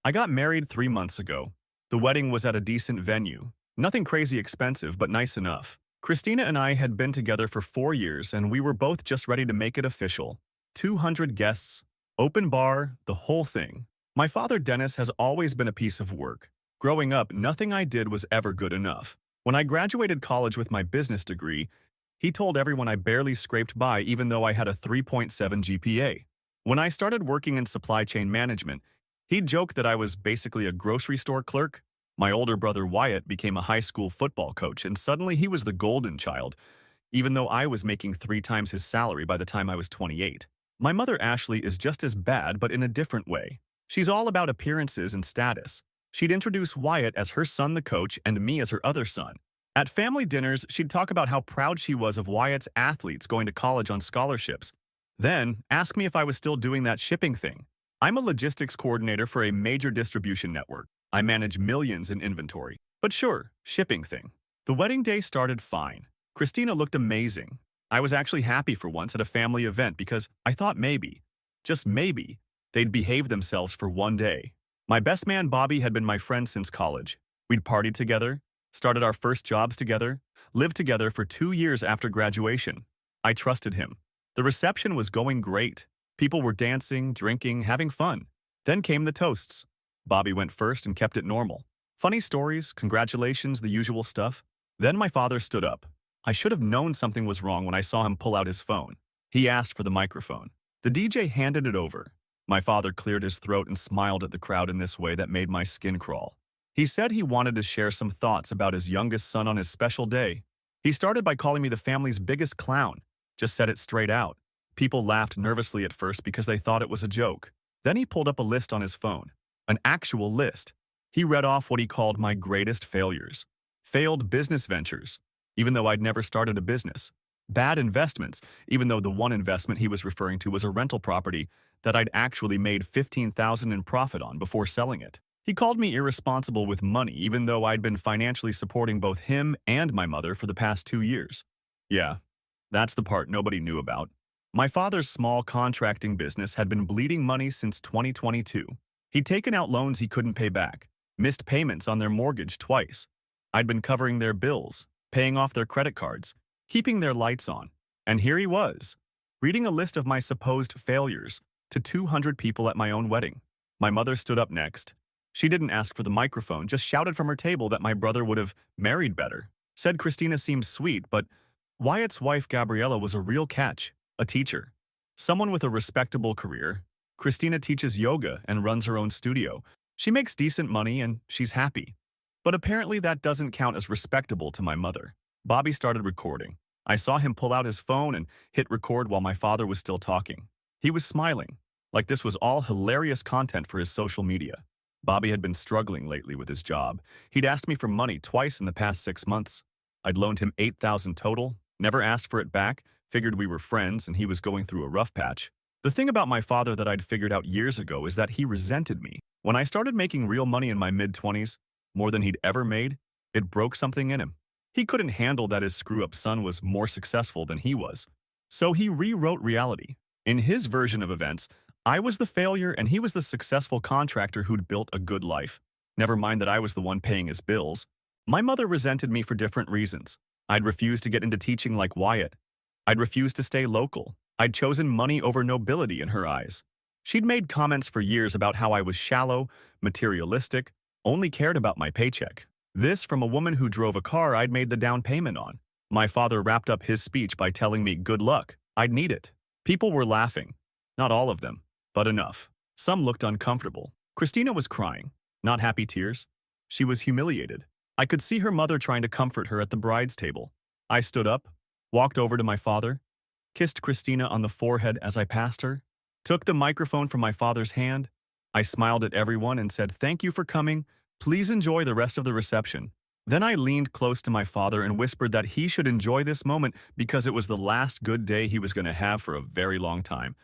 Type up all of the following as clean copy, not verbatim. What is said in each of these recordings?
I got married 3 months ago. The wedding was at a decent venue. Nothing crazy expensive, but nice enough. Christina and I had been together for 4 years, and we were both just ready to make it official. 200 guests, open bar, the whole thing. My father, Dennis, has always been a piece of work. Growing up, nothing I did was ever good enough. When I graduated college with my business degree, he told everyone I barely scraped by even though I had a 3.7 GPA. When I started working in supply chain management, he'd joke that I was basically a grocery store clerk. My older brother Wyatt became a high school football coach, and suddenly he was the golden child, even though I was making 3 times his salary by the time I was 28. My mother Ashley is just as bad, but in a different way. She's all about appearances and status. She'd introduce Wyatt as her son the coach and me as her other son. At family dinners, she'd talk about how proud she was of Wyatt's athletes going to college on scholarships. Then, ask me if I was still doing that shipping thing. I'm a logistics coordinator for a major distribution network. I manage millions in inventory. But sure, shipping thing. The wedding day started fine. Christina looked amazing. I was actually happy for once at a family event because I thought maybe, just maybe, they'd behave themselves for one day. My best man Bobby had been my friend since college. We'd partied together, started our first jobs together, lived together for 2 years after graduation. I trusted him. The reception was going great. People were dancing, drinking, having fun. Then came the toasts. Bobby went first and kept it normal. Funny stories, congratulations, the usual stuff. Then my father stood up. I should have known something was wrong when I saw him pull out his phone. He asked for the microphone. The DJ handed it over. My father cleared his throat and smiled at the crowd in this way that made my skin crawl. He said he wanted to share some thoughts about his youngest son on his special day. He started by calling me the family's biggest clown. Just said it straight out. People laughed nervously at first because they thought it was a joke. Then he pulled up a list on his phone. An actual list. He read off what he called my greatest failures. Failed business ventures, even though I'd never started a business. Bad investments, even though the one investment he was referring to was a rental property that I'd actually made $15,000 in profit on before selling it. He called me irresponsible with money, even though I'd been financially supporting both him and my mother for the past 2 years. Yeah, that's the part nobody knew about. My father's small contracting business had been bleeding money since 2022. He'd taken out loans he couldn't pay back, missed payments on their mortgage twice. I'd been covering their bills, paying off their credit cards, keeping their lights on. And here he was, reading a list of my supposed failures to 200 people at my own wedding. My mother stood up next. She didn't ask for the microphone, just shouted from her table that my brother would have married better. Said Christina seemed sweet, but Wyatt's wife Gabriella was a real catch, a teacher. Someone with a respectable career. Christina teaches yoga and runs her own studio. She makes decent money and she's happy. But apparently that doesn't count as respectable to my mother. Bobby started recording. I saw him pull out his phone and hit record while my father was still talking. He was smiling, like this was all hilarious content for his social media. Bobby had been struggling lately with his job. He'd asked me for money twice in the past 6 months. I'd loaned him $8,000 total, never asked for it back, figured we were friends and he was going through a rough patch. The thing about my father that I'd figured out years ago is that he resented me. When I started making real money in my mid-20s, more than he'd ever made, it broke something in him. He couldn't handle that his screw-up son was more successful than he was. So he rewrote reality. In his version of events, I was the failure and he was the successful contractor who'd built a good life. Never mind that I was the one paying his bills. My mother resented me for different reasons. I'd refused to get into teaching like Wyatt. I'd refused to stay local. I'd chosen money over nobility in her eyes. She'd made comments for years about how I was shallow, materialistic, only cared about my paycheck. This from a woman who drove a car I'd made the down payment on. My father wrapped up his speech by telling me good luck. I'd need it. People were laughing. Not all of them, but enough. Some looked uncomfortable. Christina was crying, not happy tears. She was humiliated. I could see her mother trying to comfort her at the bride's table. I stood up, walked over to my father, kissed Christina on the forehead as I passed her, took the microphone from my father's hand. I smiled at everyone and said, "Thank you for coming. Please enjoy the rest of the reception." Then I leaned close to my father and whispered that he should enjoy this moment because it was the last good day he was going to have for a very long time.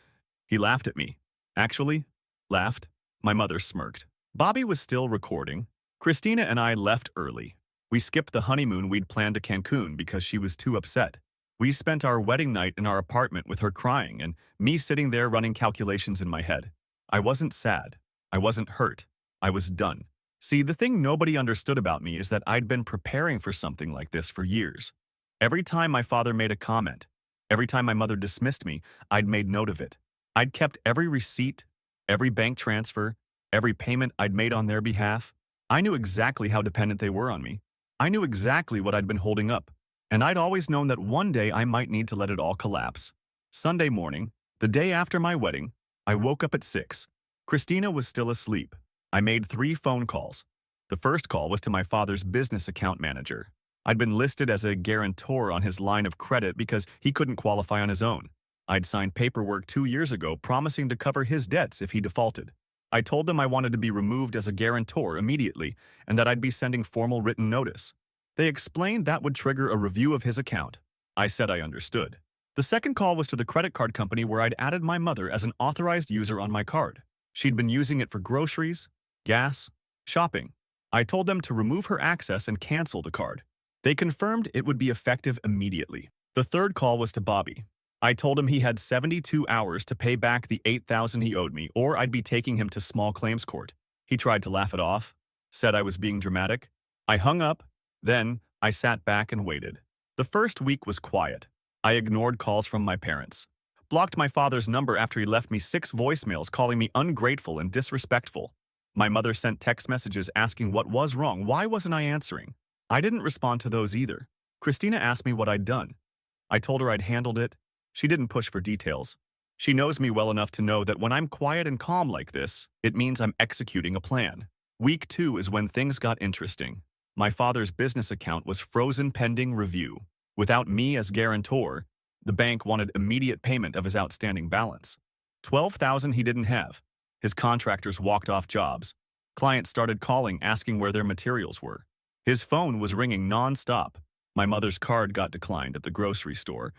He laughed at me. Actually, laughed. My mother smirked. Bobby was still recording. Christina and I left early. We skipped the honeymoon we'd planned to Cancun because she was too upset. We spent our wedding night in our apartment with her crying and me sitting there running calculations in my head. I wasn't sad. I wasn't hurt. I was done. See, the thing nobody understood about me is that I'd been preparing for something like this for years. Every time my father made a comment, every time my mother dismissed me, I'd made note of it. I'd kept every receipt, every bank transfer, every payment I'd made on their behalf. I knew exactly how dependent they were on me. I knew exactly what I'd been holding up, and I'd always known that one day I might need to let it all collapse. Sunday morning, the day after my wedding, I woke up at 6. Christina was still asleep. I made 3 phone calls. The first call was to my father's business account manager. I'd been listed as a guarantor on his line of credit because he couldn't qualify on his own. I'd signed paperwork 2 years ago promising to cover his debts if he defaulted. I told them I wanted to be removed as a guarantor immediately and that I'd be sending formal written notice. They explained that would trigger a review of his account. I said I understood. The second call was to the credit card company where I'd added my mother as an authorized user on my card. She'd been using it for groceries, gas, shopping. I told them to remove her access and cancel the card. They confirmed it would be effective immediately. The third call was to Bobby. I told him he had 72 hours to pay back the $8,000 he owed me, or I'd be taking him to small claims court. He tried to laugh it off, said I was being dramatic. I hung up, then I sat back and waited. The first week was quiet. I ignored calls from my parents, blocked my father's number after he left me 6 voicemails calling me ungrateful and disrespectful. My mother sent text messages asking what was wrong. Why wasn't I answering? I didn't respond to those either. Christina asked me what I'd done. I told her I'd handled it. She didn't push for details. She knows me well enough to know that when I'm quiet and calm like this, it means I'm executing a plan. Week 2 is when things got interesting. My father's business account was frozen pending review. Without me as guarantor, the bank wanted immediate payment of his outstanding balance. $12,000 he didn't have. His contractors walked off jobs. Clients started calling asking where their materials were. His phone was ringing non-stop. My mother's card got declined at the grocery store,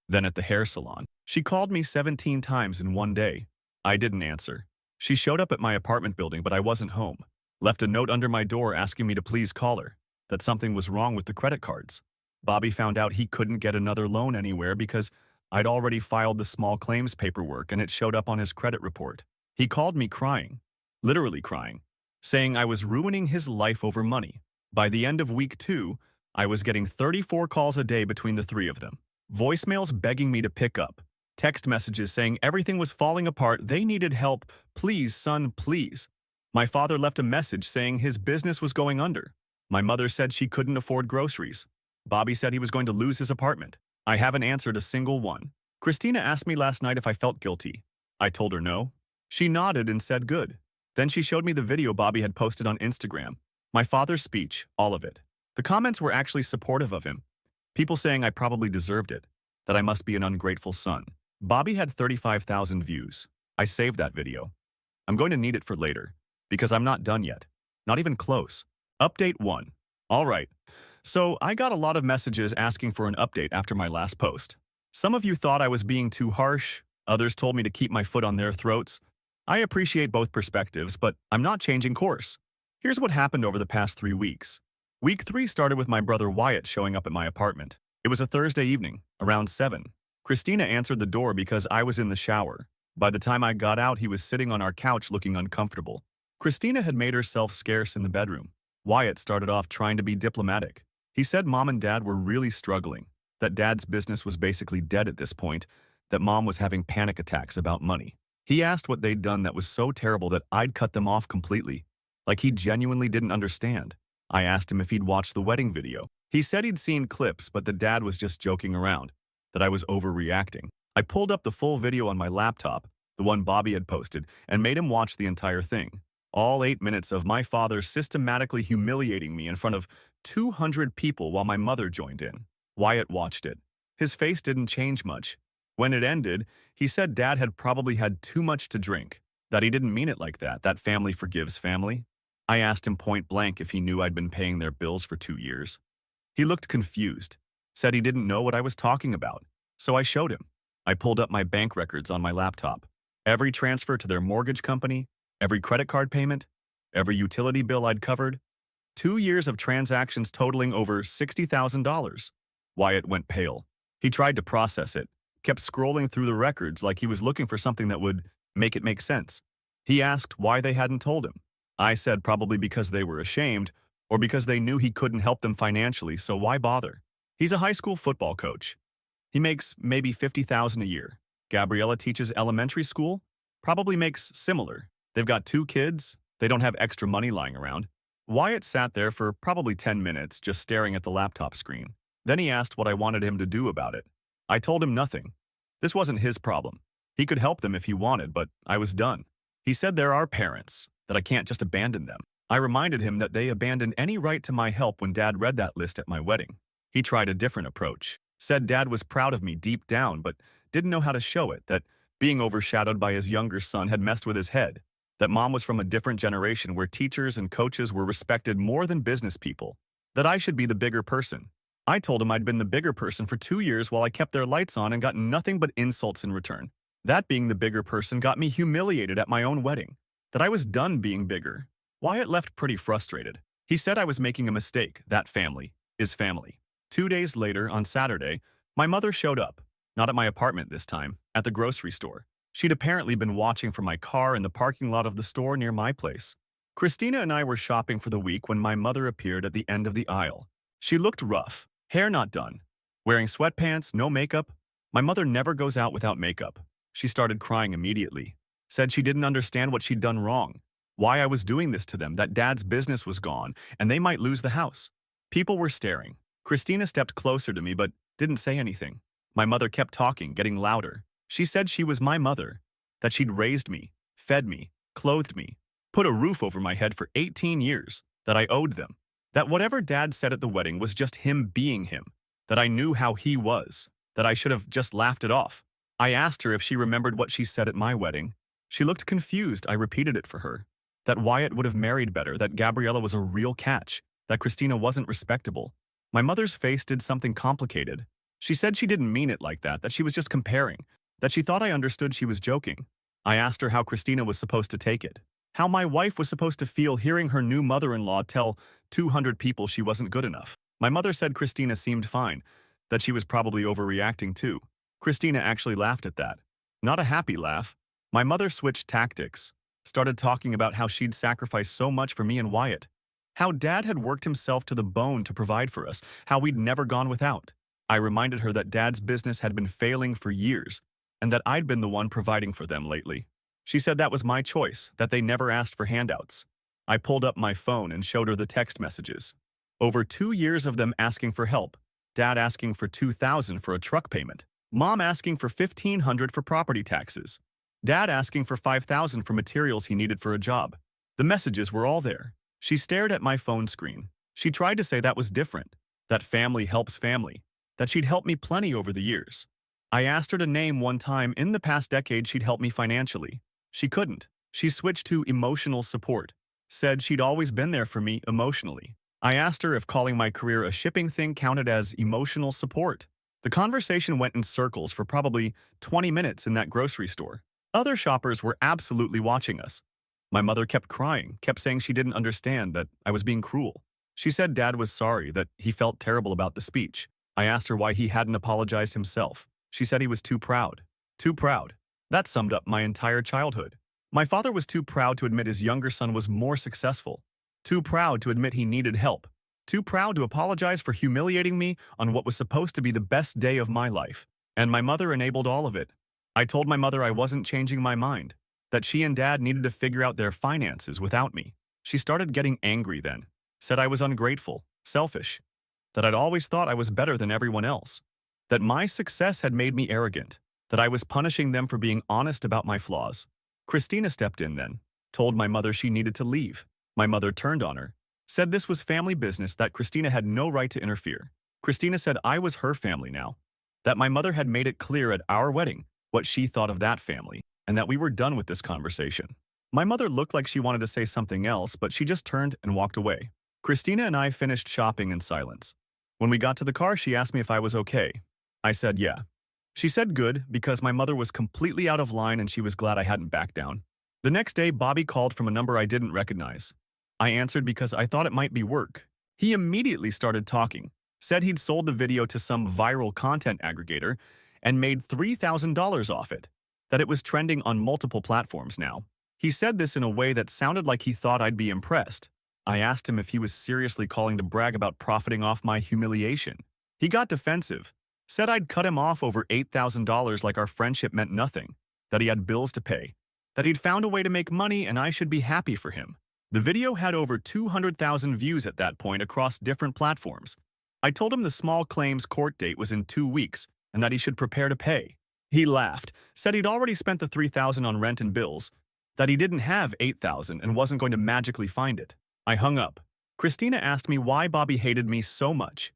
then at the hair salon. She called me 17 times in one day. I didn't answer. She showed up at my apartment building, but I wasn't home. Left a note under my door asking me to please call her, that something was wrong with the credit cards. Bobby found out he couldn't get another loan anywhere because I'd already filed the small claims paperwork and it showed up on his credit report. He called me crying, literally crying, saying I was ruining his life over money. By the end of week 2, I was getting 34 calls a day between the 3 of them. Voicemails begging me to pick up. Text messages saying everything was falling apart, they needed help, please, son, please. My father left a message saying his business was going under. My mother said she couldn't afford groceries. Bobby said he was going to lose his apartment. I haven't answered a single one. Christina asked me last night if I felt guilty. I told her no. She nodded and said good. Then she showed me the video Bobby had posted on Instagram. My father's speech, all of it. The comments were actually supportive of him. People saying I probably deserved it, that I must be an ungrateful son. Bobby had 35,000 views. I saved that video. I'm going to need it for later, because I'm not done yet. Not even close. Update 1. All right. So I got a lot of messages asking for an update after my last post. Some of you thought I was being too harsh. Others told me to keep my foot on their throats. I appreciate both perspectives, but I'm not changing course. Here's what happened over the past 3 weeks. Week 3 started with my brother Wyatt showing up at my apartment. It was a Thursday evening, around 7. Christina answered the door because I was in the shower. By the time I got out, he was sitting on our couch looking uncomfortable. Christina had made herself scarce in the bedroom. Wyatt started off trying to be diplomatic. He said Mom and Dad were really struggling, that Dad's business was basically dead at this point, that Mom was having panic attacks about money. He asked what they'd done that was so terrible that I'd cut them off completely, like he genuinely didn't understand. I asked him if he'd watched the wedding video. He said he'd seen clips, but that Dad was just joking around, that I was overreacting. I pulled up the full video on my laptop, the one Bobby had posted, and made him watch the entire thing. All 8 minutes of my father systematically humiliating me in front of 200 people while my mother joined in. Wyatt watched it. His face didn't change much. When it ended, he said Dad had probably had too much to drink, that he didn't mean it like that family forgives family. I asked him point blank if he knew I'd been paying their bills for 2 years. He looked confused, said he didn't know what I was talking about, so I showed him. I pulled up my bank records on my laptop. Every transfer to their mortgage company, every credit card payment, every utility bill I'd covered. 2 years of transactions totaling over $60,000. Wyatt went pale. He tried to process it, kept scrolling through the records like he was looking for something that would make it make sense. He asked why they hadn't told him. I said probably because they were ashamed or because they knew he couldn't help them financially, so why bother? He's a high school football coach. He makes maybe 50,000 a year. Gabriella teaches elementary school, probably makes similar. They've got 2 kids, they don't have extra money lying around. Wyatt sat there for probably 10 minutes just staring at the laptop screen. Then he asked what I wanted him to do about it. I told him nothing. This wasn't his problem. He could help them if he wanted, but I was done. He said there are parents, that I can't just abandon them. I reminded him that they abandoned any right to my help when Dad read that list at my wedding. He tried a different approach. Said Dad was proud of me deep down, but didn't know how to show it, that being overshadowed by his younger son had messed with his head, that Mom was from a different generation where teachers and coaches were respected more than business people, that I should be the bigger person. I told him I'd been the bigger person for 2 years while I kept their lights on and got nothing but insults in return. That being the bigger person got me humiliated at my own wedding, that I was done being bigger. Wyatt left pretty frustrated. He said I was making a mistake, that family is family. 2 days later, on Saturday, my mother showed up, not at my apartment this time, at the grocery store. She'd apparently been watching for my car in the parking lot of the store near my place. Christina and I were shopping for the week when my mother appeared at the end of the aisle. She looked rough, hair not done, wearing sweatpants, no makeup. My mother never goes out without makeup. She started crying immediately, said she didn't understand what she'd done wrong, why I was doing this to them, that Dad's business was gone, and they might lose the house. People were staring. Christina stepped closer to me but didn't say anything. My mother kept talking, getting louder. She said she was my mother, that she'd raised me, fed me, clothed me, put a roof over my head for 18 years, that I owed them, that whatever Dad said at the wedding was just him being him, that I knew how he was, that I should have just laughed it off. I asked her if she remembered what she said at my wedding. She looked confused. I repeated it for her, that Wyatt would have married better, that Gabriella was a real catch, that Christina wasn't respectable. My mother's face did something complicated. She said she didn't mean it like that she was just comparing, that she thought I understood she was joking. I asked her how Christina was supposed to take it, how my wife was supposed to feel hearing her new mother-in-law tell 200 people she wasn't good enough. My mother said Christina seemed fine, that she was probably overreacting too. Christina actually laughed at that. Not a happy laugh. My mother switched tactics, started talking about how she'd sacrificed so much for me and Wyatt, how Dad had worked himself to the bone to provide for us, how we'd never gone without. I reminded her that Dad's business had been failing for years, and that I'd been the one providing for them lately. She said that was my choice, that they never asked for handouts. I pulled up my phone and showed her the text messages. Over 2 years of them asking for help, Dad asking for $2,000 for a truck payment, Mom asking for $1,500 for property taxes, Dad asking for $5,000 for materials he needed for a job. The messages were all there. She stared at my phone screen. She tried to say that was different, that family helps family, that she'd helped me plenty over the years. I asked her to name one time in the past decade she'd helped me financially. She couldn't. She switched to emotional support, said she'd always been there for me emotionally. I asked her if calling my career a shipping thing counted as emotional support. The conversation went in circles for probably 20 minutes in that grocery store. Other shoppers were absolutely watching us. My mother kept crying, kept saying she didn't understand, that I was being cruel. She said Dad was sorry, that he felt terrible about the speech. I asked her why he hadn't apologized himself. She said he was too proud. Too proud. That summed up my entire childhood. My father was too proud to admit his younger son was more successful. Too proud to admit he needed help. Too proud to apologize for humiliating me on what was supposed to be the best day of my life. And my mother enabled all of it. I told my mother I wasn't changing my mind, that she and Dad needed to figure out their finances without me. She started getting angry then, said I was ungrateful, selfish, that I'd always thought I was better than everyone else, that my success had made me arrogant, that I was punishing them for being honest about my flaws. Christina stepped in then, told my mother she needed to leave. My mother turned on her, said this was family business, that Christina had no right to interfere. Christina said I was her family now, that my mother had made it clear at our wedding what she thought of that family, and that we were done with this conversation. My mother looked like she wanted to say something else, but she just turned and walked away. Christina and I finished shopping in silence. When we got to the car, she asked me if I was okay. I said yeah. She said good, because my mother was completely out of line and she was glad I hadn't backed down. The next day, Bobby called from a number I didn't recognize. I answered because I thought it might be work. He immediately started talking, said he'd sold the video to some viral content aggregator and made $3,000 off it, that it was trending on multiple platforms now. He said this in a way that sounded like he thought I'd be impressed. I asked him if he was seriously calling to brag about profiting off my humiliation. He got defensive, said I'd cut him off over $8,000 like our friendship meant nothing, that he had bills to pay, that he'd found a way to make money and I should be happy for him. The video had over 200,000 views at that point across different platforms. I told him the small claims court date was in 2 weeks and that he should prepare to pay. He laughed, said he'd already spent the $3,000 on rent and bills, that he didn't have $8,000 and wasn't going to magically find it. I hung up. Christina asked me why Bobby hated me so much.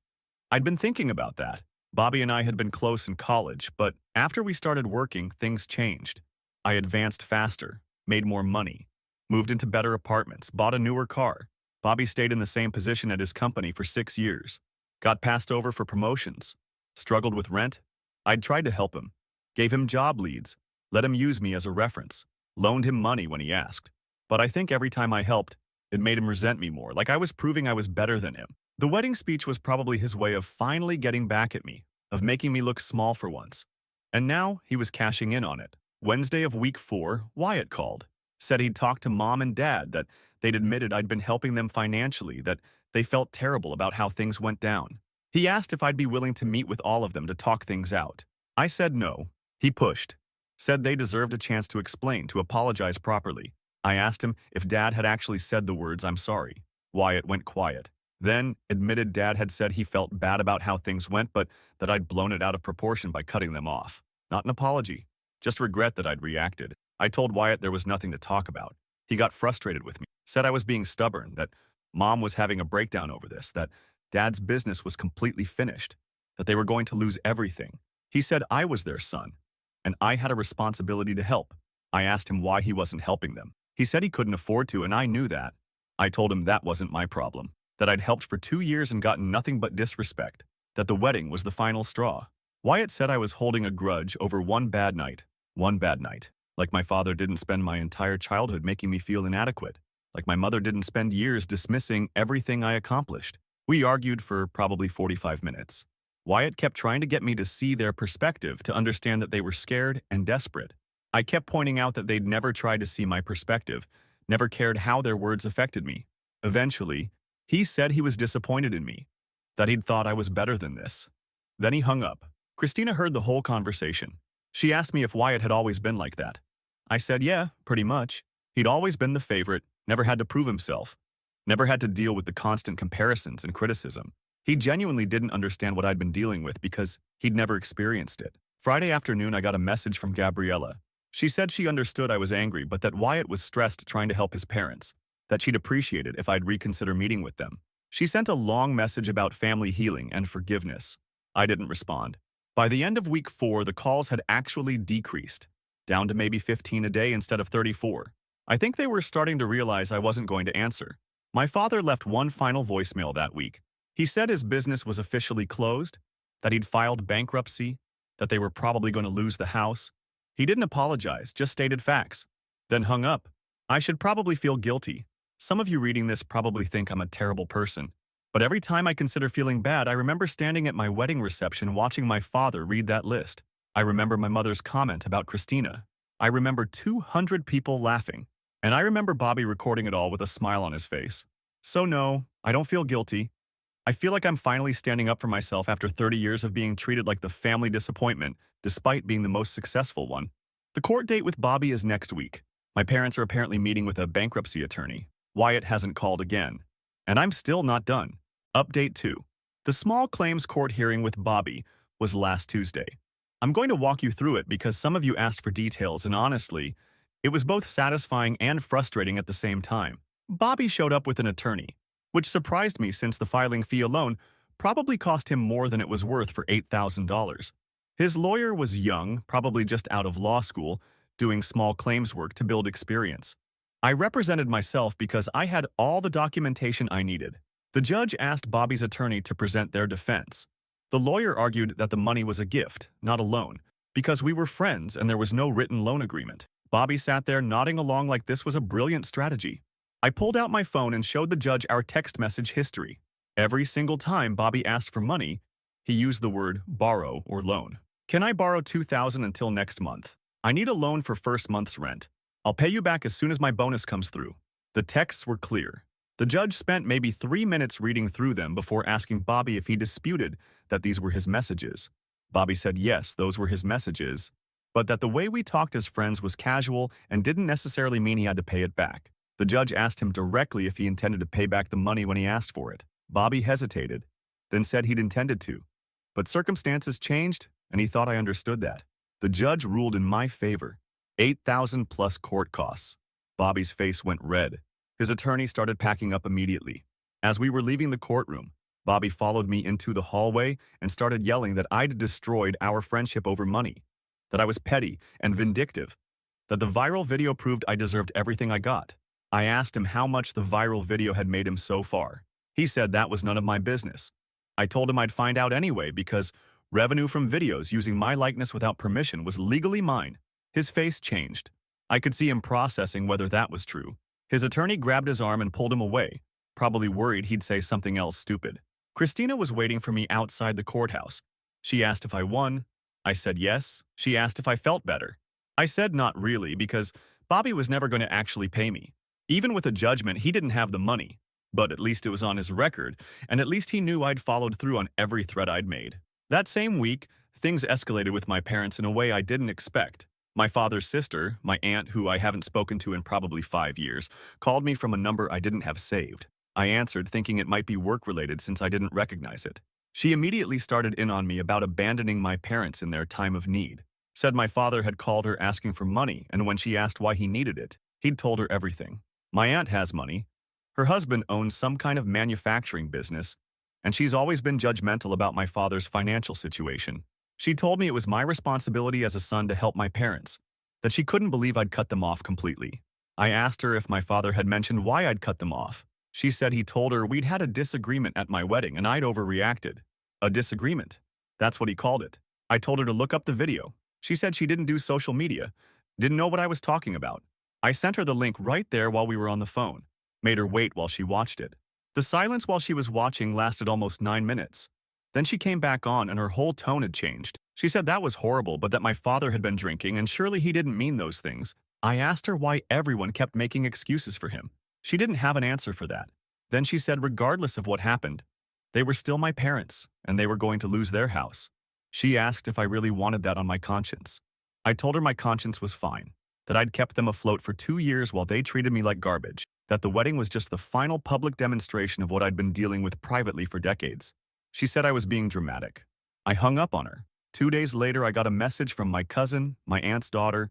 I'd been thinking about that. Bobby and I had been close in college, but after we started working, things changed. I advanced faster, made more money, moved into better apartments, bought a newer car. Bobby stayed in the same position at his company for 6 years, got passed over for promotions, struggled with rent. I'd tried to help him, gave him job leads, let him use me as a reference, loaned him money when he asked. But I think every time I helped, it made him resent me more, like I was proving I was better than him. The wedding speech was probably his way of finally getting back at me, of making me look small for once. And now he was cashing in on it. Wednesday of week 4, Wyatt called. Said he'd talked to Mom and Dad, that they'd admitted I'd been helping them financially, that they felt terrible about how things went down. He asked if I'd be willing to meet with all of them to talk things out. I said no. He pushed. Said they deserved a chance to explain, to apologize properly. I asked him if Dad had actually said the words, "I'm sorry." Wyatt went quiet. Then admitted Dad had said he felt bad about how things went, but that I'd blown it out of proportion by cutting them off. Not an apology, just regret that I'd reacted. I told Wyatt there was nothing to talk about. He got frustrated with me, said I was being stubborn, that Mom was having a breakdown over this, that Dad's business was completely finished, that they were going to lose everything. He said I was their son, and I had a responsibility to help. I asked him why he wasn't helping them. He said he couldn't afford to, and I knew that. I told him that wasn't my problem, that I'd helped for 2 years and gotten nothing but disrespect, that the wedding was the final straw. Wyatt said I was holding a grudge over one bad night, like my father didn't spend my entire childhood making me feel inadequate, like my mother didn't spend years dismissing everything I accomplished. We argued for probably 45 minutes. Wyatt kept trying to get me to see their perspective, to understand that they were scared and desperate. I kept pointing out that they'd never tried to see my perspective, never cared how their words affected me. Eventually, he said he was disappointed in me, that he'd thought I was better than this. Then he hung up. Christina heard the whole conversation. She asked me if Wyatt had always been like that. I said, yeah, pretty much. He'd always been the favorite, never had to prove himself, never had to deal with the constant comparisons and criticism. He genuinely didn't understand what I'd been dealing with because he'd never experienced it. Friday afternoon, I got a message from Gabriella. She said she understood I was angry, but that Wyatt was stressed trying to help his parents, that she'd appreciate it if I'd reconsider meeting with them. She sent a long message about family healing and forgiveness. I didn't respond. By the end of week 4, the calls had actually decreased, down to maybe 15 a day instead of 34. I think they were starting to realize I wasn't going to answer. My father left one final voicemail that week. He said his business was officially closed, that he'd filed bankruptcy, that they were probably going to lose the house. He didn't apologize, just stated facts, then hung up. I should probably feel guilty. Some of you reading this probably think I'm a terrible person. But every time I consider feeling bad, I remember standing at my wedding reception watching my father read that list. I remember my mother's comment about Christina. I remember 200 people laughing. And I remember Bobby recording it all with a smile on his face. So no, I don't feel guilty. I feel like I'm finally standing up for myself after 30 years of being treated like the family disappointment, despite being the most successful one. The court date with Bobby is next week. My parents are apparently meeting with a bankruptcy attorney. Wyatt hasn't called again. And I'm still not done. Update 2. The small claims court hearing with Bobby was last Tuesday. I'm going to walk you through it because some of you asked for details, and honestly, it was both satisfying and frustrating at the same time. Bobby showed up with an attorney, which surprised me since the filing fee alone probably cost him more than it was worth for $8,000. His lawyer was young, probably just out of law school, doing small claims work to build experience. I represented myself because I had all the documentation I needed. The judge asked Bobby's attorney to present their defense. The lawyer argued that the money was a gift, not a loan, because we were friends and there was no written loan agreement. Bobby sat there nodding along like this was a brilliant strategy. I pulled out my phone and showed the judge our text message history. Every single time Bobby asked for money, he used the word borrow or loan. Can I borrow $2,000 until next month? I need a loan for first month's rent. I'll pay you back as soon as my bonus comes through. The texts were clear. The judge spent maybe 3 minutes reading through them before asking Bobby if he disputed that these were his messages. Bobby said yes, those were his messages, but that the way we talked as friends was casual and didn't necessarily mean he had to pay it back. The judge asked him directly if he intended to pay back the money when he asked for it. Bobby hesitated, then said he'd intended to. But circumstances changed, and he thought I understood that. The judge ruled in my favor. 8,000 plus court costs. Bobby's face went red. His attorney started packing up immediately. As we were leaving the courtroom, Bobby followed me into the hallway and started yelling that I'd destroyed our friendship over money, that I was petty and vindictive, that the viral video proved I deserved everything I got. I asked him how much the viral video had made him so far. He said that was none of my business. I told him I'd find out anyway because revenue from videos using my likeness without permission was legally mine. His face changed. I could see him processing whether that was true. His attorney grabbed his arm and pulled him away, probably worried he'd say something else stupid. Christina was waiting for me outside the courthouse. She asked if I won. I said yes. She asked if I felt better. I said not really because Bobby was never going to actually pay me. Even with a judgment, he didn't have the money. But at least it was on his record, and at least he knew I'd followed through on every threat I'd made. That same week, things escalated with my parents in a way I didn't expect. My father's sister, my aunt who I haven't spoken to in probably 5 years, called me from a number I didn't have saved. I answered thinking it might be work-related since I didn't recognize it. She immediately started in on me about abandoning my parents in their time of need. Said my father had called her asking for money, and when she asked why he needed it, he'd told her everything. My aunt has money. Her husband owns some kind of manufacturing business, and she's always been judgmental about my father's financial situation. She told me it was my responsibility as a son to help my parents, that she couldn't believe I'd cut them off completely. I asked her if my father had mentioned why I'd cut them off. She said he told her we'd had a disagreement at my wedding and I'd overreacted. A disagreement. That's what he called it. I told her to look up the video. She said she didn't do social media, didn't know what I was talking about. I sent her the link right there while we were on the phone, made her wait while she watched it. The silence while she was watching lasted almost 9 minutes. Then she came back on and her whole tone had changed. She said that was horrible, but that my father had been drinking and surely he didn't mean those things. I asked her why everyone kept making excuses for him. She didn't have an answer for that. Then she said regardless of what happened, they were still my parents and they were going to lose their house. She asked if I really wanted that on my conscience. I told her my conscience was fine, that I'd kept them afloat for 2 years while they treated me like garbage, that the wedding was just the final public demonstration of what I'd been dealing with privately for decades. She said I was being dramatic. I hung up on her. 2 days later, I got a message from my cousin, my aunt's daughter,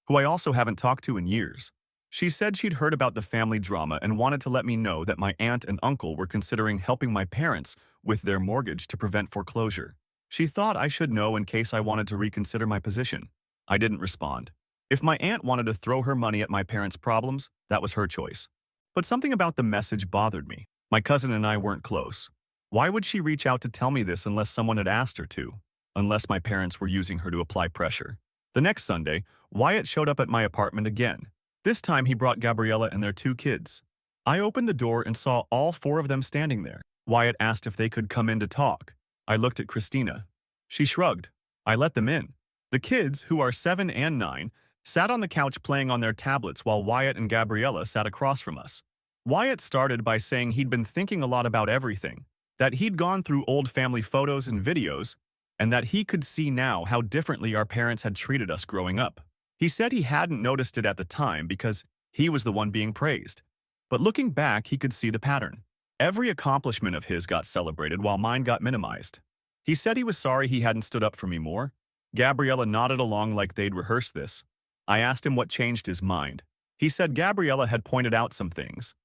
who I also haven't talked to in years. She said she'd heard about the family drama and wanted to let me know that my aunt and uncle were considering helping my parents with their mortgage to prevent foreclosure. She thought I should know in case I wanted to reconsider my position. I didn't respond. If my aunt wanted to throw her money at my parents' problems, that was her choice. But something about the message bothered me. My cousin and I weren't close. Why would she reach out to tell me this unless someone had asked her to? Unless my parents were using her to apply pressure. The next Sunday, Wyatt showed up at my apartment again. This time he brought Gabriella and their 2 kids. I opened the door and saw all 4 of them standing there. Wyatt asked if they could come in to talk. I looked at Christina. She shrugged. I let them in. The kids, who are 7 and 9, sat on the couch playing on their tablets while Wyatt and Gabriella sat across from us. Wyatt started by saying he'd been thinking a lot about everything, that he'd gone through old family photos and videos, and that he could see now how differently our parents had treated us growing up. He said he hadn't noticed it at the time because he was the one being praised. But looking back, he could see the pattern. Every accomplishment of his got celebrated while mine got minimized. He said he was sorry he hadn't stood up for me more. Gabriella nodded along like they'd rehearsed this. I asked him what changed his mind. He said Gabriella had pointed out some things,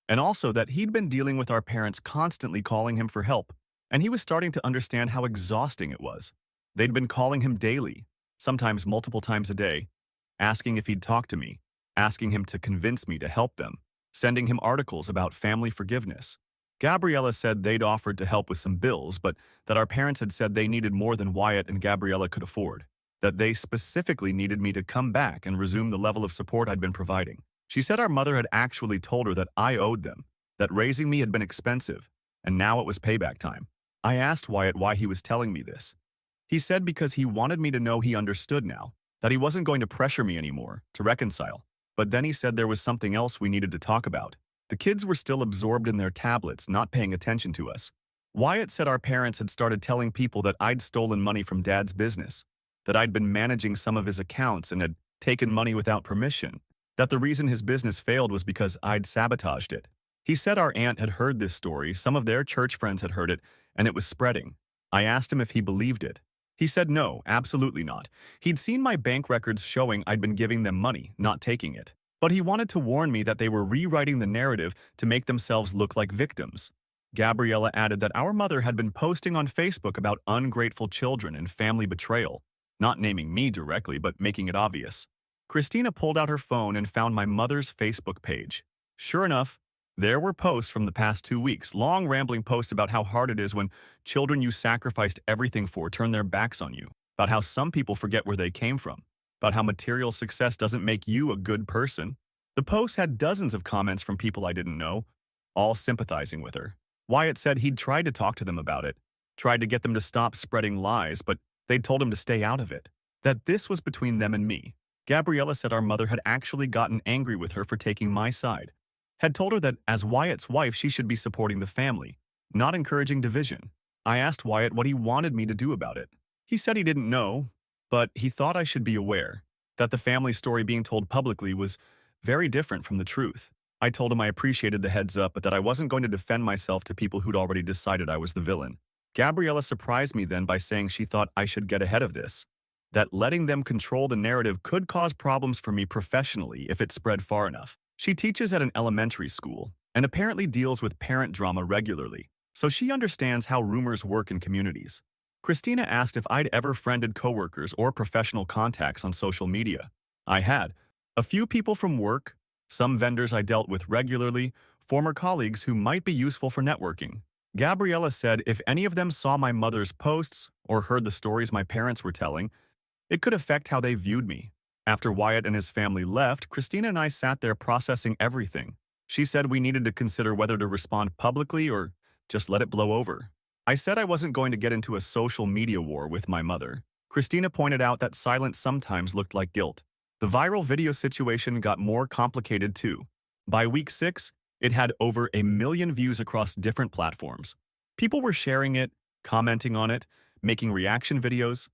and also that he'd been dealing with our parents constantly calling him for help, and he was starting to understand how exhausting it was. They'd been calling him daily, sometimes multiple times a day, asking if he'd talk to me, asking him to convince me to help them, sending him articles about family forgiveness. Gabriella said they'd offered to help with some bills, but that our parents had said they needed more than Wyatt and Gabriella could afford, that they specifically needed me to come back and resume the level of support I'd been providing. She said our mother had actually told her that I owed them, that raising me had been expensive, and now it was payback time. I asked Wyatt why he was telling me this. He said because he wanted me to know he understood now, that he wasn't going to pressure me anymore, to reconcile. But then he said there was something else we needed to talk about. The kids were still absorbed in their tablets, not paying attention to us. Wyatt said our parents had started telling people that I'd stolen money from Dad's business, that I'd been managing some of his accounts and had taken money without permission, that the reason his business failed was because I'd sabotaged it. He said our aunt had heard this story, some of their church friends had heard it, and it was spreading. I asked him if he believed it. He said no, absolutely not. He'd seen my bank records showing I'd been giving them money, not taking it. But he wanted to warn me that they were rewriting the narrative to make themselves look like victims. Gabriella added that our mother had been posting on Facebook about ungrateful children and family betrayal, not naming me directly but making it obvious. Christina pulled out her phone and found my mother's Facebook page. Sure enough, there were posts from the past 2 weeks, long rambling posts about how hard it is when children you sacrificed everything for turn their backs on you, about how some people forget where they came from, about how material success doesn't make you a good person. The posts had dozens of comments from people I didn't know, all sympathizing with her. Wyatt said he'd tried to talk to them about it, tried to get them to stop spreading lies, but they'd told him to stay out of it, that this was between them and me. Gabriella said our mother had actually gotten angry with her for taking my side, had told her that as Wyatt's wife she should be supporting the family, not encouraging division. I asked Wyatt what he wanted me to do about it. He said he didn't know, but he thought I should be aware that the family story being told publicly was very different from the truth. I told him I appreciated the heads up, but that I wasn't going to defend myself to people who'd already decided I was the villain. Gabriella surprised me then by saying she thought I should get ahead of this, that letting them control the narrative could cause problems for me professionally if it spread far enough. She teaches at an elementary school and apparently deals with parent drama regularly, so she understands how rumors work in communities. Christina asked if I'd ever friended coworkers or professional contacts on social media. I had. A few people from work, some vendors I dealt with regularly, former colleagues who might be useful for networking. Gabriella said if any of them saw my mother's posts or heard the stories my parents were telling, it could affect how they viewed me. After Wyatt and his family left, Christina and I sat there processing everything. She said we needed to consider whether to respond publicly or just let it blow over. I said I wasn't going to get into a social media war with my mother. Christina pointed out that silence sometimes looked like guilt. The viral video situation got more complicated too. By week 6, it had over 1 million views across different platforms. People were sharing it, commenting on it, making reaction videos.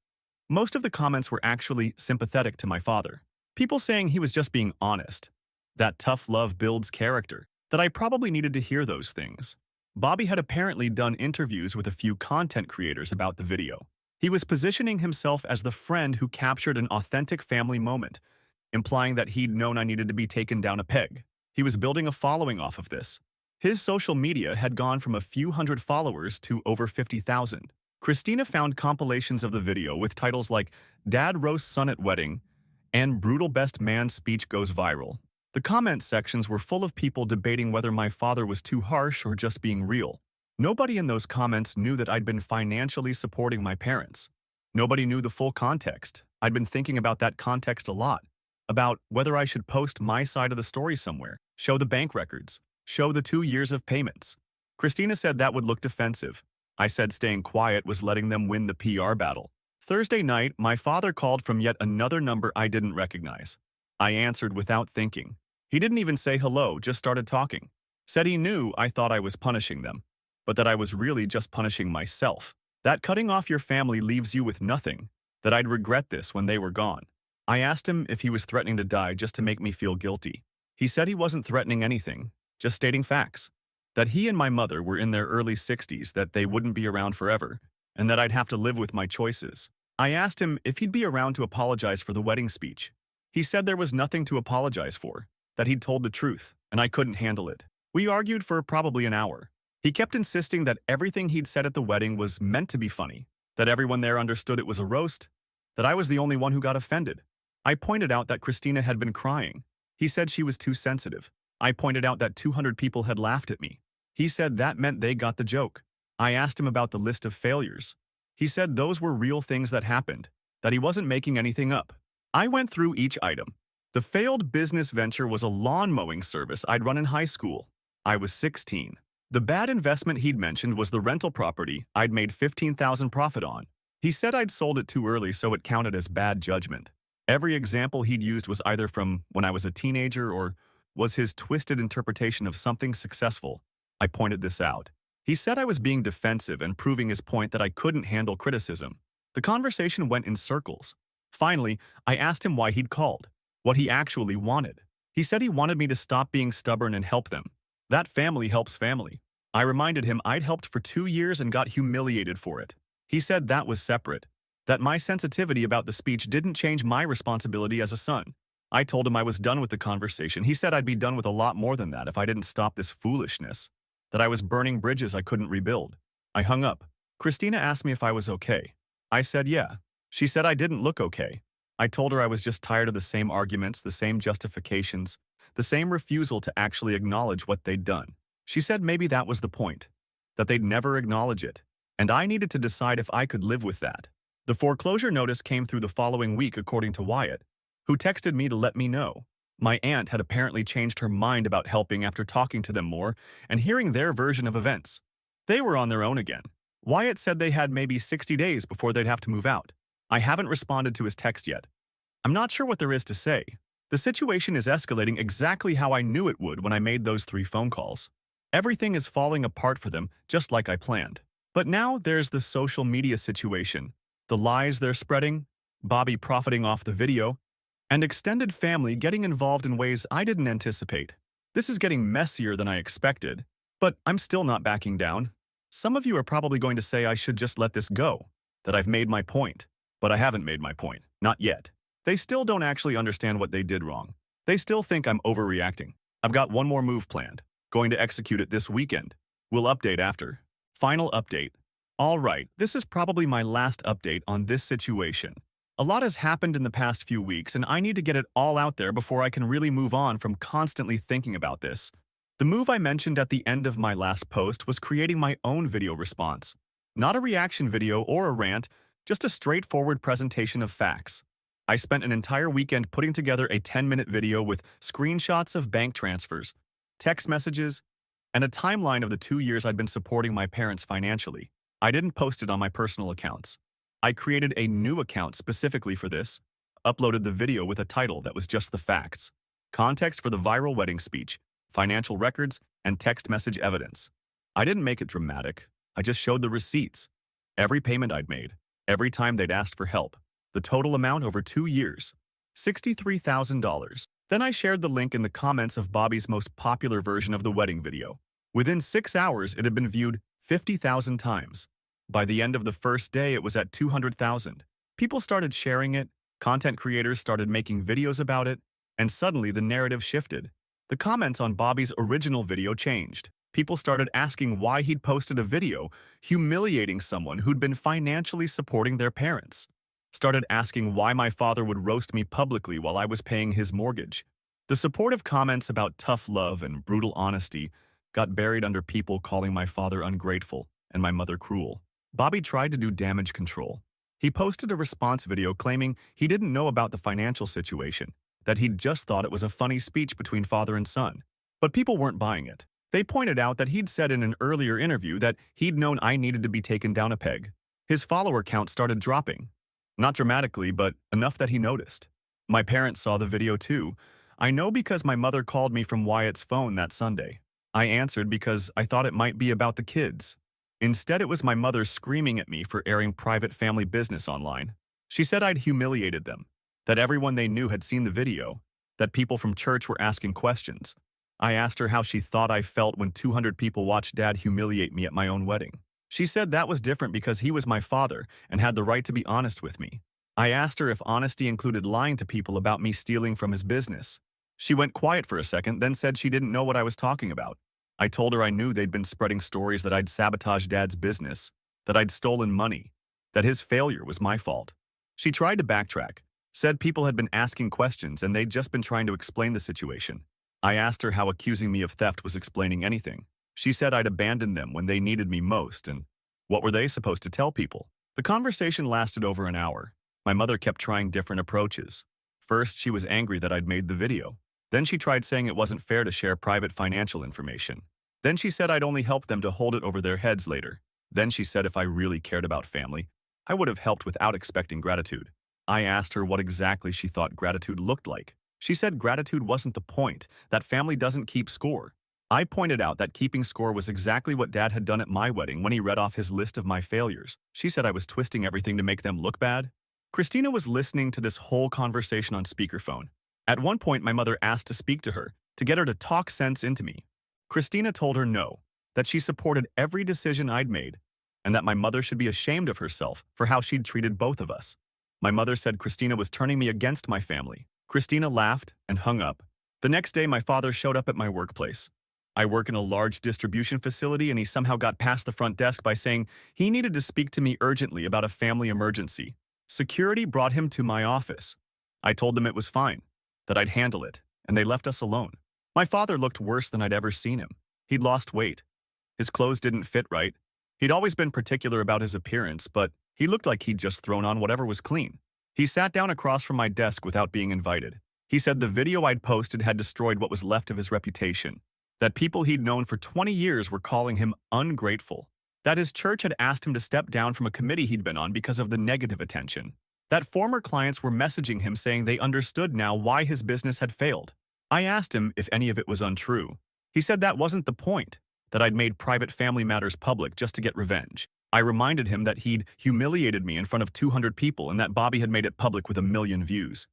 Most of the comments were actually sympathetic to my father. People saying he was just being honest, that tough love builds character, that I probably needed to hear those things. Bobby had apparently done interviews with a few content creators about the video. He was positioning himself as the friend who captured an authentic family moment, implying that he'd known I needed to be taken down a peg. He was building a following off of this. His social media had gone from a few hundred followers to over 50,000. Christina found compilations of the video with titles like Dad Roasts Son at Wedding and Brutal Best Man Speech Goes Viral. The comment sections were full of people debating whether my father was too harsh or just being real. Nobody in those comments knew that I'd been financially supporting my parents. Nobody knew the full context. I'd been thinking about that context a lot, about whether I should post my side of the story somewhere, show the bank records, show the 2 years of payments. Christina said that would look defensive. I said staying quiet was letting them win the PR battle. Thursday night, my father called from yet another number I didn't recognize. I answered without thinking. He didn't even say hello, just started talking. Said he knew I thought I was punishing them, but that I was really just punishing myself. That cutting off your family leaves you with nothing, that I'd regret this when they were gone. I asked him if he was threatening to die just to make me feel guilty. He said he wasn't threatening anything, just stating facts. That he and my mother were in their early 60s, that they wouldn't be around forever, and that I'd have to live with my choices. I asked him if he'd be around to apologize for the wedding speech. He said there was nothing to apologize for, that he'd told the truth, and I couldn't handle it. We argued for probably an hour. He kept insisting that everything he'd said at the wedding was meant to be funny, that everyone there understood it was a roast, that I was the only one who got offended. I pointed out that Christina had been crying. He said she was too sensitive. I pointed out that 200 people had laughed at me. He said that meant they got the joke. I asked him about the list of failures. He said those were real things that happened, that he wasn't making anything up. I went through each item. The failed business venture was a lawn mowing service I'd run in high school. I was 16. The bad investment he'd mentioned was the rental property I'd made $15,000 profit on. He said I'd sold it too early, so it counted as bad judgment. Every example he'd used was either from when I was a teenager or was his twisted interpretation of something successful. I pointed this out. He said I was being defensive and proving his point that I couldn't handle criticism. The conversation went in circles. Finally, I asked him why he'd called, what he actually wanted. He said he wanted me to stop being stubborn and help them. That family helps family. I reminded him I'd helped for 2 years and got humiliated for it. He said that was separate, that my sensitivity about the speech didn't change my responsibility as a son. I told him I was done with the conversation. He said I'd be done with a lot more than that if I didn't stop this foolishness, that I was burning bridges I couldn't rebuild. I hung up. Christina asked me if I was okay. I said yeah. She said I didn't look okay. I told her I was just tired of the same arguments, the same justifications, the same refusal to actually acknowledge what they'd done. She said maybe that was the point, that they'd never acknowledge it, and I needed to decide if I could live with that. The foreclosure notice came through the following week, according to Wyatt, who texted me to let me know. My aunt had apparently changed her mind about helping after talking to them more and hearing their version of events. They were on their own again. Wyatt said they had maybe 60 days before they'd have to move out. I haven't responded to his text yet. I'm not sure what there is to say. The situation is escalating exactly how I knew it would when I made those 3 phone calls. Everything is falling apart for them, just like I planned. But now there's the social media situation, the lies they're spreading, Bobby profiting off the video, and extended family getting involved in ways I didn't anticipate. This is getting messier than I expected, but I'm still not backing down. Some of you are probably going to say I should just let this go, that I've made my point. But I haven't made my point. Not yet. They still don't actually understand what they did wrong. They still think I'm overreacting. I've got one more move planned. Going to execute it this weekend. We'll update after. Final update. All right, this is probably my last update on this situation. A lot has happened in the past few weeks, and I need to get it all out there before I can really move on from constantly thinking about this. The move I mentioned at the end of my last post was creating my own video response. Not a reaction video or a rant, just a straightforward presentation of facts. I spent an entire weekend putting together a 10-minute video with screenshots of bank transfers, text messages, and a timeline of the 2 years I'd been supporting my parents financially. I didn't post it on my personal accounts. I created a new account specifically for this, uploaded the video with a title that was just the facts, context for the viral wedding speech, financial records, and text message evidence. I didn't make it dramatic. I just showed the receipts, every payment I'd made, every time they'd asked for help, the total amount over 2 years, $63,000. Then I shared the link in the comments of Bobby's most popular version of the wedding video. Within 6 hours, it had been viewed 50,000 times. By the end of the first day, it was at 200,000. People started sharing it, content creators started making videos about it, and suddenly the narrative shifted. The comments on Bobby's original video changed. People started asking why he'd posted a video humiliating someone who'd been financially supporting their parents. Started asking why my father would roast me publicly while I was paying his mortgage. The supportive comments about tough love and brutal honesty got buried under people calling my father ungrateful and my mother cruel. Bobby tried to do damage control. He posted a response video claiming he didn't know about the financial situation, that he'd just thought it was a funny speech between father and son. But people weren't buying it. They pointed out that he'd said in an earlier interview that he'd known I needed to be taken down a peg. His follower count started dropping. Not dramatically, but enough that he noticed. My parents saw the video too. I know because my mother called me from Wyatt's phone that Sunday. I answered because I thought it might be about the kids. Instead, it was my mother screaming at me for airing private family business online. She said I'd humiliated them, that everyone they knew had seen the video, that people from church were asking questions. I asked her how she thought I felt when 200 people watched Dad humiliate me at my own wedding. She said that was different because he was my father and had the right to be honest with me. I asked her if honesty included lying to people about me stealing from his business. She went quiet for a second, then said she didn't know what I was talking about. I told her I knew they'd been spreading stories that I'd sabotaged Dad's business, that I'd stolen money, that his failure was my fault. She tried to backtrack, said people had been asking questions and they'd just been trying to explain the situation. I asked her how accusing me of theft was explaining anything. She said I'd abandoned them when they needed me most, and what were they supposed to tell people? The conversation lasted over an hour. My mother kept trying different approaches. First, she was angry that I'd made the video. Then she tried saying it wasn't fair to share private financial information. Then she said I'd only help them to hold it over their heads later. Then she said if I really cared about family, I would have helped without expecting gratitude. I asked her what exactly she thought gratitude looked like. She said gratitude wasn't the point, that family doesn't keep score. I pointed out that keeping score was exactly what Dad had done at my wedding when he read off his list of my failures. She said I was twisting everything to make them look bad. Christina was listening to this whole conversation on speakerphone. At one point, my mother asked to speak to her, to get her to talk sense into me. Christina told her no, that she supported every decision I'd made, and that my mother should be ashamed of herself for how she'd treated both of us. My mother said Christina was turning me against my family. Christina laughed and hung up. The next day, my father showed up at my workplace. I work in a large distribution facility, and he somehow got past the front desk by saying he needed to speak to me urgently about a family emergency. Security brought him to my office. I told them it was fine, that I'd handle it, and they left us alone. My father looked worse than I'd ever seen him. He'd lost weight. His clothes didn't fit right. He'd always been particular about his appearance, but he looked like he'd just thrown on whatever was clean. He sat down across from my desk without being invited. He said the video I'd posted had destroyed what was left of his reputation, that people he'd known for 20 years were calling him ungrateful, that his church had asked him to step down from a committee he'd been on because of the negative attention, that former clients were messaging him saying they understood now why his business had failed. I asked him if any of it was untrue. He said that wasn't the point, that I'd made private family matters public just to get revenge. I reminded him that he'd humiliated me in front of 200 people and that Bobby had made it public with 1 million views.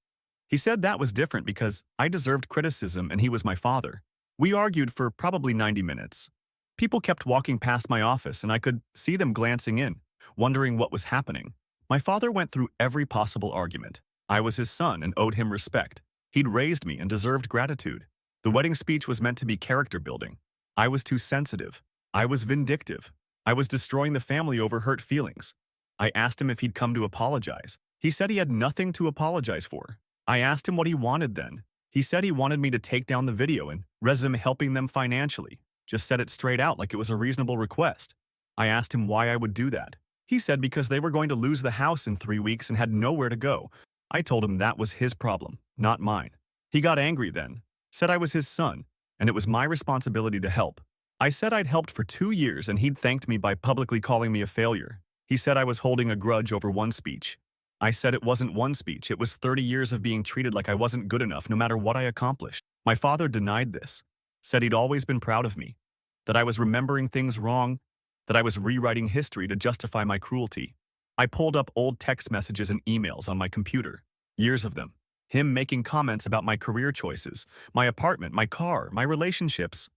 He said that was different because I deserved criticism and he was my father. We argued for probably 90 minutes. People kept walking past my office and I could see them glancing in, wondering what was happening. My father went through every possible argument. I was his son and owed him respect. He'd raised me and deserved gratitude. The wedding speech was meant to be character building. I was too sensitive. I was vindictive. I was destroying the family over hurt feelings. I asked him if he'd come to apologize. He said he had nothing to apologize for. I asked him what he wanted then. He said he wanted me to take down the video and resume helping them financially. Just said it straight out like it was a reasonable request. I asked him why I would do that. He said because they were going to lose the house in 3 weeks and had nowhere to go. I told him that was his problem, not mine. He got angry then, said I was his son, and it was my responsibility to help. I said I'd helped for 2 years and he'd thanked me by publicly calling me a failure. He said I was holding a grudge over one speech. I said it wasn't one speech, it was 30 years of being treated like I wasn't good enough no matter what I accomplished. My father denied this, said he'd always been proud of me, that I was remembering things wrong, that I was rewriting history to justify my cruelty. I pulled up old text messages and emails on my computer, years of them. Him making comments about my career choices, my apartment, my car, my relationships.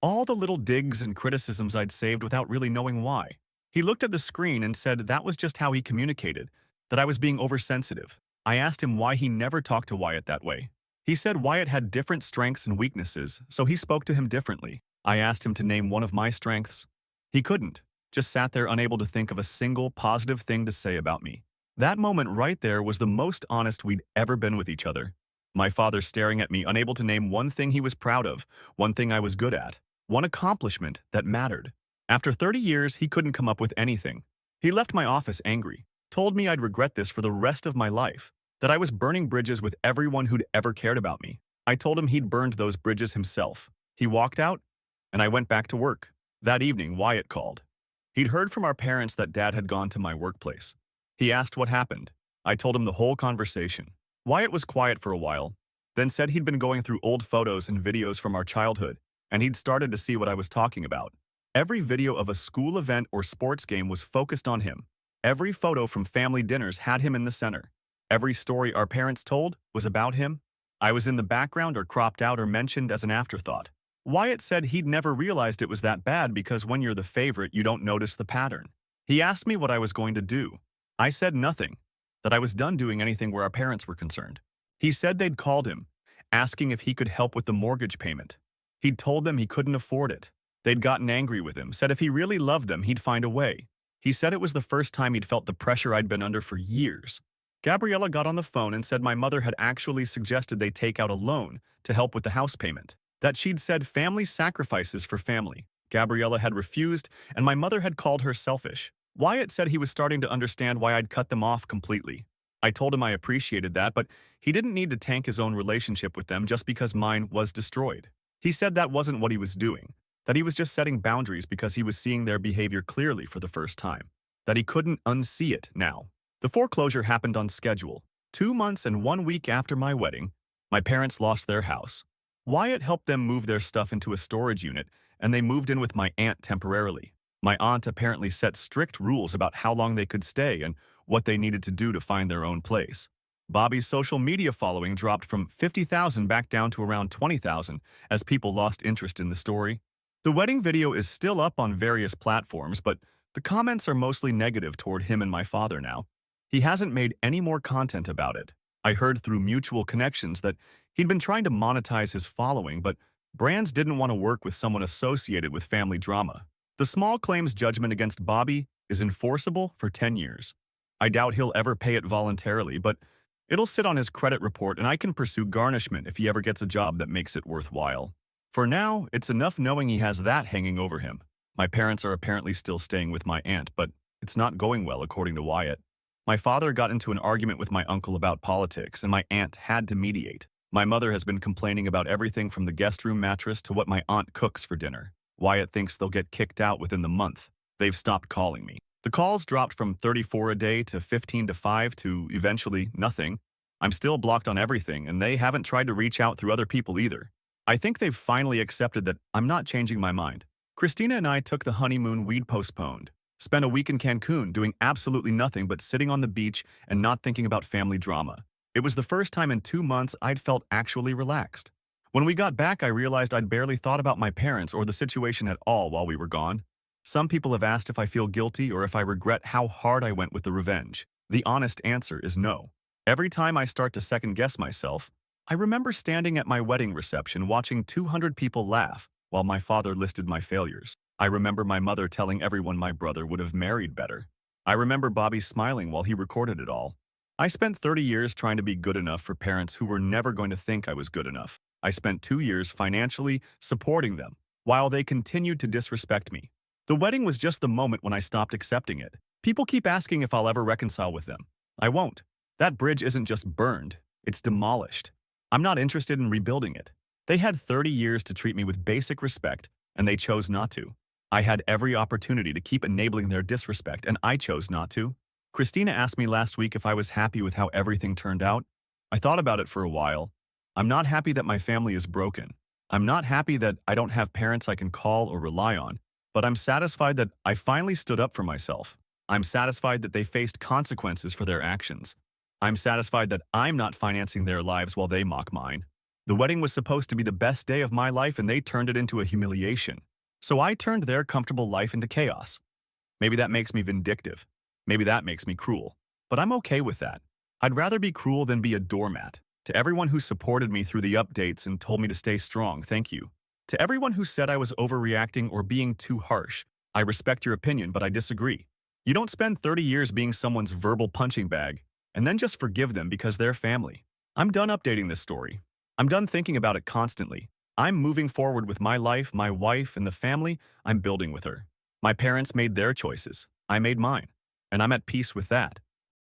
All the little digs and criticisms I'd saved without really knowing why. He looked at the screen and said that was just how he communicated, that I was being oversensitive. I asked him why he never talked to Wyatt that way. He said Wyatt had different strengths and weaknesses, so he spoke to him differently. I asked him to name one of my strengths. He couldn't, just sat there unable to think of a single positive thing to say about me. That moment right there was the most honest we'd ever been with each other. My father staring at me, unable to name one thing he was proud of, one thing I was good at, one accomplishment that mattered. After 30 years, he couldn't come up with anything. He left my office angry, told me I'd regret this for the rest of my life, that I was burning bridges with everyone who'd ever cared about me. I told him he'd burned those bridges himself. He walked out, and I went back to work. That evening, Wyatt called. He'd heard from our parents that Dad had gone to my workplace. He asked what happened. I told him the whole conversation. Wyatt was quiet for a while, then said he'd been going through old photos and videos from our childhood, and he'd started to see what I was talking about. Every video of a school event or sports game was focused on him. Every photo from family dinners had him in the center. Every story our parents told was about him. I was in the background or cropped out or mentioned as an afterthought. Wyatt said he'd never realized it was that bad because when you're the favorite, you don't notice the pattern. He asked me what I was going to do. I said nothing, that I was done doing anything where our parents were concerned. He said they'd called him, asking if he could help with the mortgage payment. He'd told them he couldn't afford it. They'd gotten angry with him, said if he really loved them, he'd find a way. He said it was the first time he'd felt the pressure I'd been under for years. Gabriella got on the phone and said my mother had actually suggested they take out a loan to help with the house payment, that she'd said family sacrifices for family. Gabriella had refused, and my mother had called her selfish. Wyatt said he was starting to understand why I'd cut them off completely. I told him I appreciated that, but he didn't need to tank his own relationship with them just because mine was destroyed. He said that wasn't what he was doing, that he was just setting boundaries because he was seeing their behavior clearly for the first time, that he couldn't unsee it now. The foreclosure happened on schedule. 2 months and 1 week after my wedding, my parents lost their house. Wyatt helped them move their stuff into a storage unit, and they moved in with my aunt temporarily. My aunt apparently set strict rules about how long they could stay and what they needed to do to find their own place. Bobby's social media following dropped from 50,000 back down to around 20,000 as people lost interest in the story. The wedding video is still up on various platforms, but the comments are mostly negative toward him and my father now. He hasn't made any more content about it. I heard through mutual connections that he'd been trying to monetize his following, but brands didn't want to work with someone associated with family drama. The small claims judgment against Bobby is enforceable for 10 years. I doubt he'll ever pay it voluntarily, but it'll sit on his credit report and I can pursue garnishment if he ever gets a job that makes it worthwhile. For now, it's enough knowing he has that hanging over him. My parents are apparently still staying with my aunt, but it's not going well according to Wyatt. My father got into an argument with my uncle about politics, and my aunt had to mediate. My mother has been complaining about everything from the guest room mattress to what my aunt cooks for dinner. Wyatt thinks they'll get kicked out within the month. They've stopped calling me. The calls dropped from 34 a day to 15 to 5 to eventually nothing. I'm still blocked on everything, and they haven't tried to reach out through other people either. I think they've finally accepted that I'm not changing my mind. Christina and I took the honeymoon we'd postponed. Spent a week in Cancun doing absolutely nothing but sitting on the beach and not thinking about family drama. It was the first time in 2 months I'd felt actually relaxed. When we got back, I realized I'd barely thought about my parents or the situation at all while we were gone. Some people have asked if I feel guilty or if I regret how hard I went with the revenge. The honest answer is no. Every time I start to second-guess myself, I remember standing at my wedding reception watching 200 people laugh while my father listed my failures. I remember my mother telling everyone my brother would have married better. I remember Bobby smiling while he recorded it all. I spent 30 years trying to be good enough for parents who were never going to think I was good enough. I spent 2 years financially supporting them while they continued to disrespect me. The wedding was just the moment when I stopped accepting it. People keep asking if I'll ever reconcile with them. I won't. That bridge isn't just burned, it's demolished. I'm not interested in rebuilding it. They had 30 years to treat me with basic respect, and they chose not to. I had every opportunity to keep enabling their disrespect, and I chose not to. Christina asked me last week if I was happy with how everything turned out. I thought about it for a while. I'm not happy that my family is broken. I'm not happy that I don't have parents I can call or rely on, but I'm satisfied that I finally stood up for myself. I'm satisfied that they faced consequences for their actions. I'm satisfied that I'm not financing their lives while they mock mine. The wedding was supposed to be the best day of my life, and they turned it into a humiliation. So I turned their comfortable life into chaos. Maybe that makes me vindictive. Maybe that makes me cruel. But I'm okay with that. I'd rather be cruel than be a doormat. To everyone who supported me through the updates and told me to stay strong, thank you. To everyone who said I was overreacting or being too harsh, I respect your opinion, but I disagree. You don't spend 30 years being someone's verbal punching bag and then just forgive them because they're family. I'm done updating this story. I'm done thinking about it constantly. I'm moving forward with my life, my wife, and the family I'm building with her. My parents made their choices. I made mine. And I'm at peace with that.